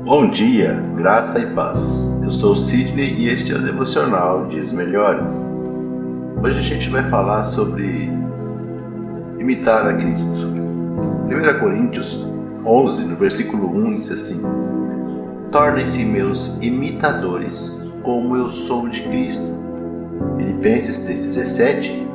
Bom dia, graça e paz. Eu sou o Sidney e este é o Devocional Dias Melhores. Hoje a gente vai falar sobre imitar a Cristo. 1 Coríntios 11, no versículo 1, diz assim: Tornem-se meus imitadores, como eu sou de Cristo. Filipenses 3,17,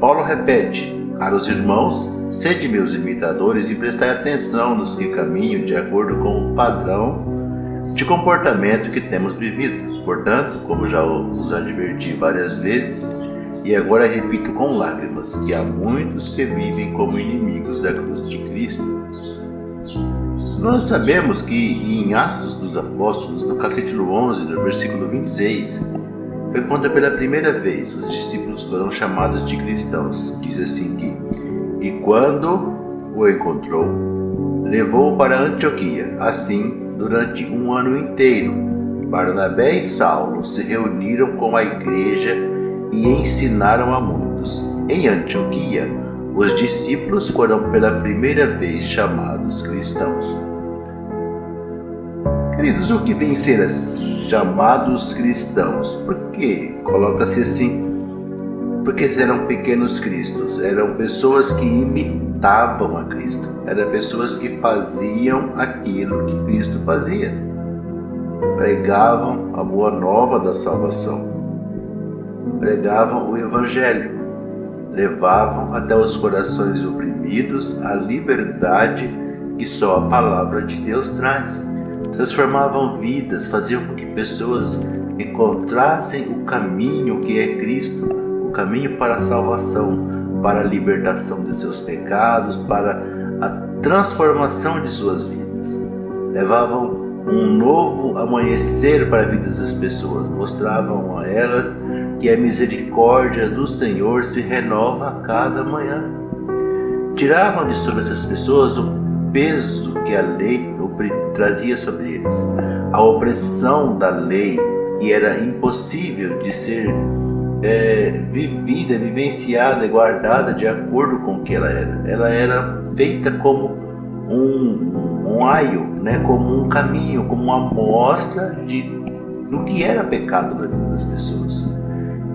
Paulo repete: Caros irmãos, sede meus imitadores e prestai atenção nos que caminham de acordo com o padrão de comportamento que temos vivido. Portanto, como já os adverti várias vezes, e agora repito com lágrimas, que há muitos que vivem como inimigos da cruz de Cristo. Nós sabemos que em Atos dos Apóstolos, no capítulo 11, no versículo 26, foi quando pela primeira vez os discípulos foram chamados de cristãos. Diz assim que: E quando o encontrou, levou-o para Antioquia. Assim, durante um ano inteiro, Barnabé e Saulo se reuniram com a igreja e ensinaram a muitos. Em Antioquia, os discípulos foram pela primeira vez chamados cristãos. Queridos, o que vem ser chamados cristãos? Por que coloca-se assim? Porque eram pequenos cristos, eram pessoas que imitavam a Cristo, eram pessoas que faziam aquilo que Cristo fazia, pregavam a boa nova da salvação, pregavam o Evangelho, levavam até os corações oprimidos a liberdade que só a palavra de Deus traz, transformavam vidas, faziam com que pessoas encontrassem o caminho que é Cristo, o caminho para a salvação, para a libertação de seus pecados, para a transformação de suas vidas. Levavam um novo amanhecer para a vida das pessoas, mostravam a elas que a misericórdia do Senhor se renova a cada manhã. Tiravam de sobre essas pessoas o peso que a lei trazia sobre eles, a opressão da lei, que era impossível de ser vivida, vivenciada e guardada de acordo com o que ela era. Ela era feita como um aio, como um caminho, como uma amostra do que era pecado na vida das pessoas.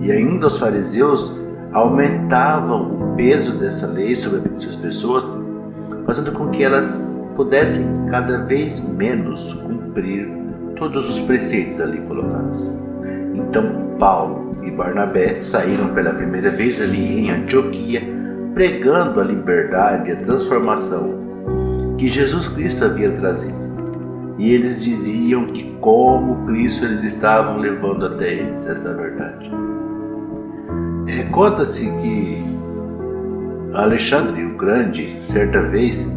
E ainda os fariseus aumentavam o peso dessa lei sobre a vida das pessoas, fazendo com que elas pudessem cada vez menos cumprir todos os preceitos ali colocados. Então Paulo e Barnabé saíram pela primeira vez ali em Antioquia, pregando a liberdade e a transformação que Jesus Cristo havia trazido. E eles diziam que como Cristo eles estavam levando até eles essa verdade. Conta-se que Alexandre o Grande, certa vez,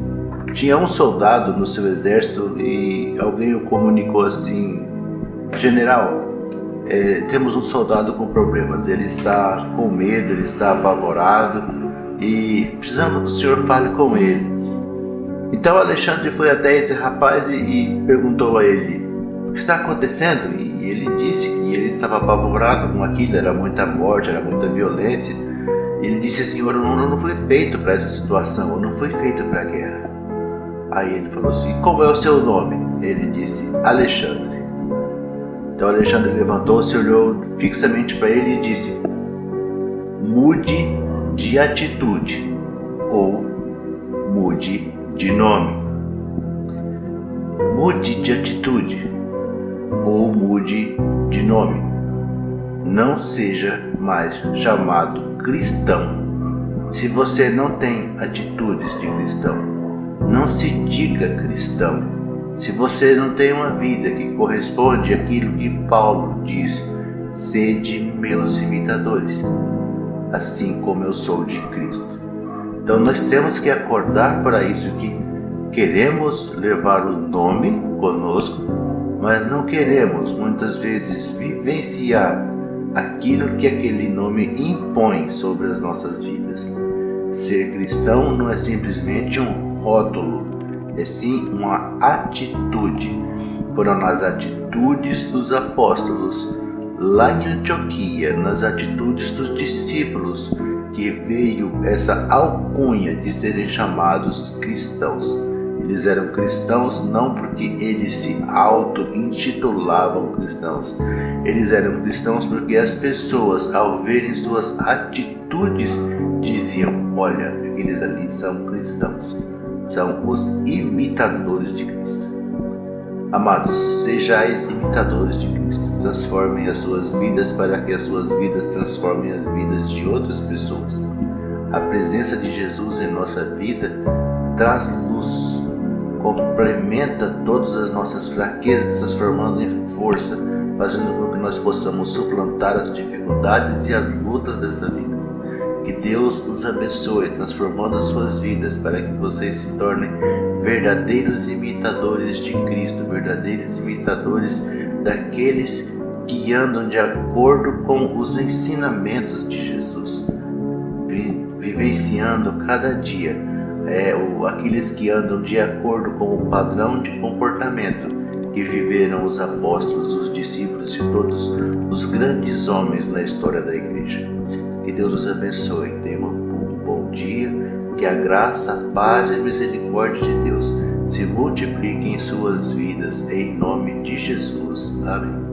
tinha um soldado no seu exército e alguém o comunicou assim: General, temos um soldado com problemas, ele está com medo, ele está apavorado e precisamos que o senhor fale com ele. Então Alexandre foi até esse rapaz e perguntou a ele: o que está acontecendo? E ele disse que ele estava apavorado com aquilo, era muita morte, era muita violência. Ele disse assim: eu não fui feito para essa situação, eu não fui feito para a guerra. Aí ele falou assim: como é o seu nome? Ele disse: Alexandre. Então Alexandre levantou-se, olhou fixamente para ele e disse: mude de atitude ou mude de nome. Mude de atitude ou mude de nome. Não seja mais chamado cristão se você não tem atitudes de cristão. Não se diga cristão se você não tem uma vida que corresponde àquilo que Paulo diz: sede meus imitadores, assim como eu sou de Cristo. Então nós temos que acordar para isso, que queremos levar o nome conosco, mas não queremos muitas vezes vivenciar aquilo que aquele nome impõe sobre as nossas vidas. Ser cristão não é simplesmente um rótulo, é sim uma atitude. Foram nas atitudes dos apóstolos lá em Antioquia, nas atitudes dos discípulos, que veio essa alcunha de serem chamados cristãos. Eles eram cristãos não porque eles se auto-intitulavam cristãos. Eles eram cristãos porque as pessoas, ao verem suas atitudes, diziam: olha, aqueles ali são cristãos. São os imitadores de Cristo. Amados, sejais imitadores de Cristo. Transformem as suas vidas para que as suas vidas transformem as vidas de outras pessoas. A presença de Jesus em nossa vida traz luz, complementa todas as nossas fraquezas, transformando em força, fazendo com que nós possamos suplantar as dificuldades e as lutas dessa vida. Que Deus os abençoe, transformando as suas vidas para que vocês se tornem verdadeiros imitadores de Cristo, verdadeiros imitadores daqueles que andam de acordo com os ensinamentos de Jesus, vivenciando cada dia aqueles que andam de acordo com o padrão de comportamento que viveram os apóstolos, os discípulos e todos os grandes homens na história da igreja. Que Deus os abençoe, tenham um bom dia, que a graça, a paz e a misericórdia de Deus se multipliquem em suas vidas, em nome de Jesus. Amém.